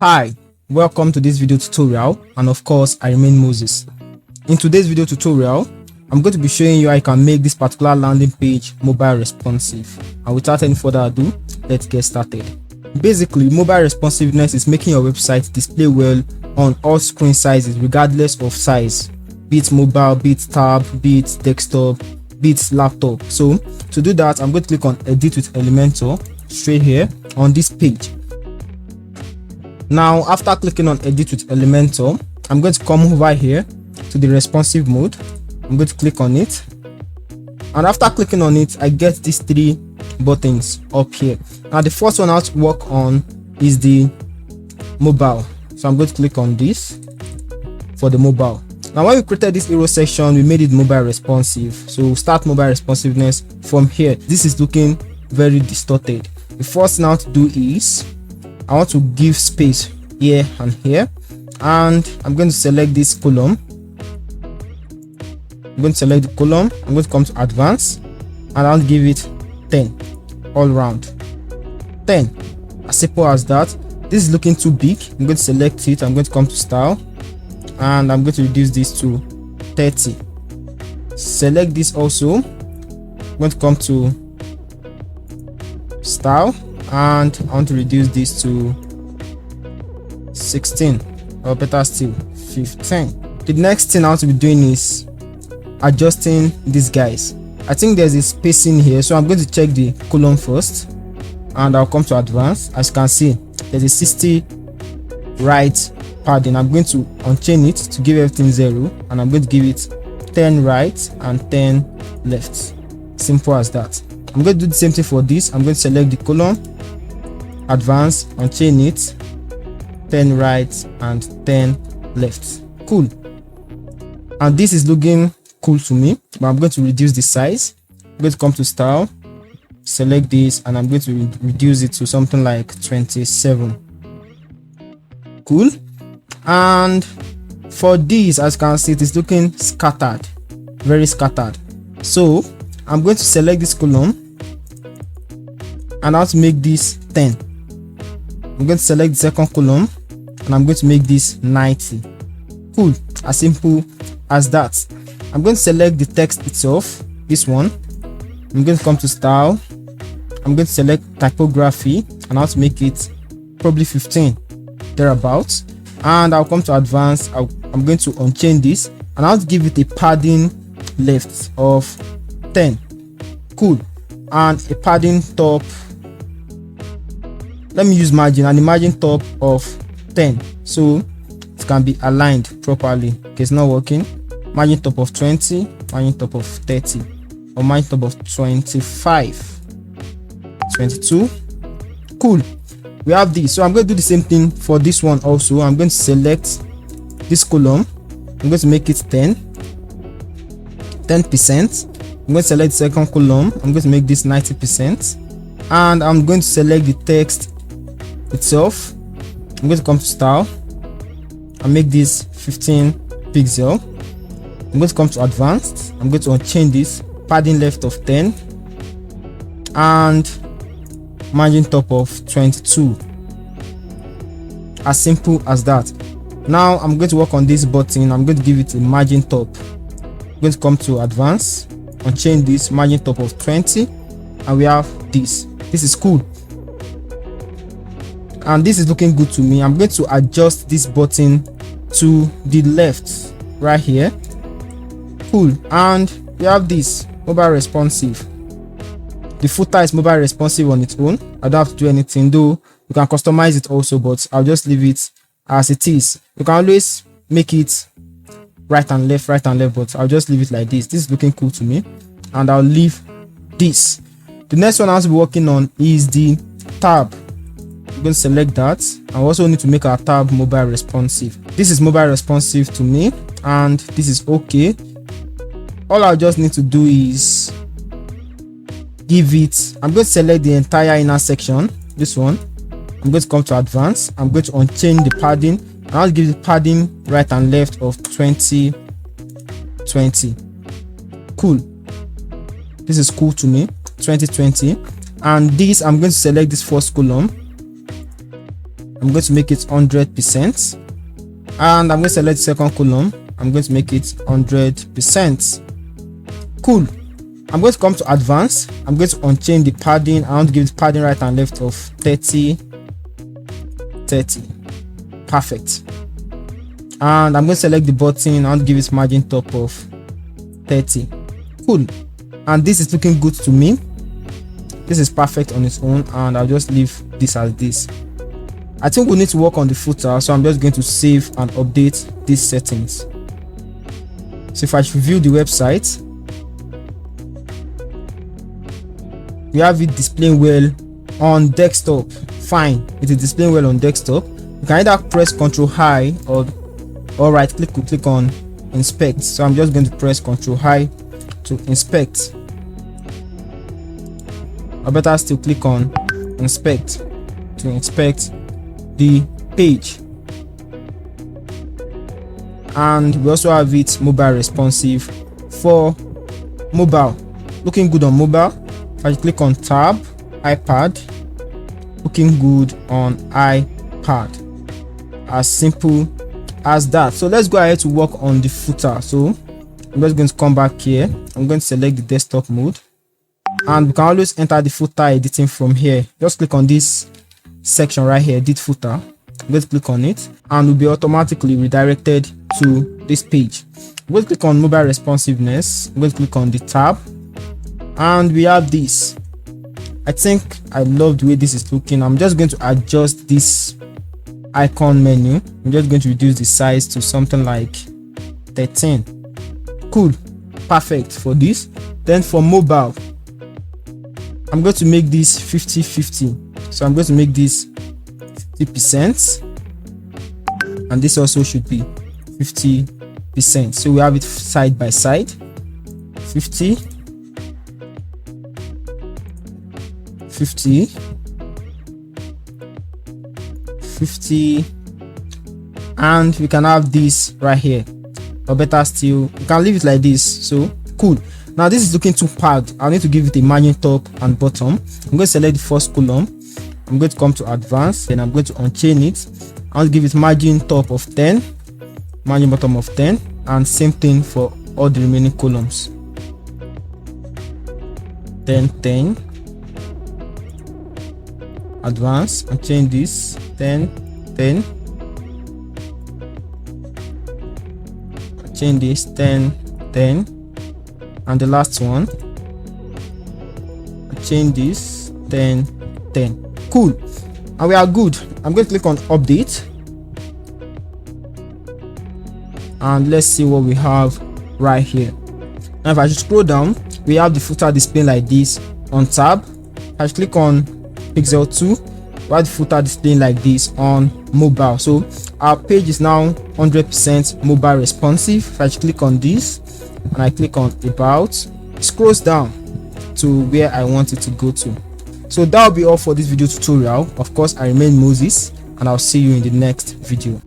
Hi, welcome to this video tutorial, and of course I remain Moses. In today's video tutorial, I'm going to be showing you how you can make this particular landing page mobile responsive. And without any further ado, let's get started. Basically, mobile responsiveness is making your website display well on all screen sizes regardless of size, be it mobile, be it tab, be it desktop, be it laptop. So to do that, I'm going to click on Edit with Elementor straight here on this page. Now, after clicking on Edit with Elementor, I'm going to come over here to the responsive mode. I'm going to click on it, and after clicking on it, I get these three buttons up here. Now, the first one I have to work on is the mobile, so I'm going to click on this for the mobile. Now, when we created this arrow section, we made it mobile responsive, so we'll start mobile responsiveness from here. This is looking very distorted. The first thing I want to do is I want to give space here and here, and I'm going to select this column. I'm going to select the column. I'm going to come to advanced, and I'll give it 10 all round. 10, as simple as that. This is looking too big. I'm going to select it. I'm going to come to style, and I'm going to reduce this to 30. Select this also. I'm going to come to style, and I want to reduce this to 16, or better still 15. The next thing I want to be doing is adjusting these guys. I think there's a spacing here, so I'm going to check the column first, and I'll come to advanced. As you can see, there's a 60 right padding. I'm going to unchain it to give everything 0, and I'm going to give it 10 right and 10 left. Simple as that. I'm going to do the same thing for this. I'm going to select the column, advance, unchain it, 10 right and 10 left. Cool. And this is looking cool to me, but I'm going to reduce the size. I'm going to come to style, select this, and I'm going to reduce it to something like 27. Cool. And for this, as you can see, it is looking scattered, very scattered. So I'm going to select this column, and I want to make this 10. I'm going to select the second column, and I'm going to make this 90. Cool. As simple as that. I'm going to select the text itself, this one. I'm going to come to style. I'm going to select typography, and I want to make it probably 15 thereabouts. And I'll come to advanced. I'm going to unchain this, and I'll give it a padding left of 10. Cool. And a padding top, let me use margin, and the margin top of 10, so it can be aligned properly. Okay, it's not working. Margin top of 20, margin top of 30, or margin top of 25, 22. Cool. We have this. So I'm going to do the same thing for this one also. I'm going to select this column. I'm going to make it 10%. I'm going to select the second column. I'm going to make this 90%, and I'm going to select the text itself. I'm going to come to style and make this 15 pixel. I'm going to come to advanced. I'm going to unchain this, padding left of 10, and margin top of 22. As simple as that. Now I'm going to work on this button. I'm going to give it a margin top. I'm going to come to advanced, unchain this, margin top of 20, and we have this. This is cool, and this is looking good to me. I'm going to adjust this button to the left right here. Cool. And we have this mobile responsive. The footer is mobile responsive on its own. I don't have to do anything, though you can customize it also, but I'll just leave it as it is. You can always make it right and left, but I'll just leave it like this. This is looking cool to me, and I'll leave this. The next one I want to be working on is the tab. I'm going to select that. I also need to make our tab mobile responsive. This is mobile responsive to me, and this is okay. All I just need to do is give it, I'm going to select the entire inner section, this one. I'm going to come to advanced. I'm going to unchain the padding, and I'll give the padding right and left of 20. Cool. This is cool to me. 20. And this, I'm going to select this first column, I'm going to make it 100%, and I'm going to select the second column. I'm going to make it 100%. Cool. I'm going to come to advanced. I'm going to unchain the padding. I want to give the padding right and left of 30. Perfect. And I'm going to select the button. I want to give it margin top of 30. Cool. And this is looking good to me. This is perfect on its own, and I'll just leave this as this. I think we need to work on the footer, so I'm just going to save and update these settings. So if I review the website, we have it displaying well on desktop. Fine, it is displaying well on desktop. You can either press Ctrl I or right click to click on inspect. So I'm just going to press Ctrl I to inspect, or better still, click on inspect to inspect the page. And we also have it mobile responsive for mobile. Looking good on mobile. If I click on tab, iPad, looking good on iPad. As simple as that. So let's go ahead to work on the footer. So I'm just going to come back here. I'm going to select the desktop mode, and we can always enter the footer editing from here. Just click on this section right here, edit footer. I'm going to click on it, and will be automatically redirected to this page. I'm going to click on mobile responsiveness. I'm going to click on the tab, and we have this. I think I love the way this is looking. I'm just going to adjust this icon menu. I'm just going to reduce the size to something like 13. Cool. Perfect for this. Then for mobile, I'm going to make this 50-50. So I'm going to make this 50%, and this also should be 50%. So we have it side by side. 50, 50, 50, and we can have this right here, or better still, you can leave it like this. So cool. Now this is looking too packed. I need to give it a margin top and bottom. I'm going to select the first column. I'm going to come to advanced, then I'm going to unchain it. I'll give it margin top of 10, margin bottom of 10, and same thing for all the remaining columns. 10, 10, advanced, unchain this, 10, 10, unchain this, 10, 10, and the last one, unchain this, 10, 10. Cool. And we are good. I'm going to click on update, and let's see what we have right here. Now if I should scroll down, we have the footer displaying like this on tab. I should click on pixel 2, we have the footer displaying like this on mobile. So our page is now 100% mobile responsive. If I should click on this and I click on about, it scrolls down to where I want it to go to. So that will be all for this video tutorial. Of course, I remain Moses, and I'll see you in the next video.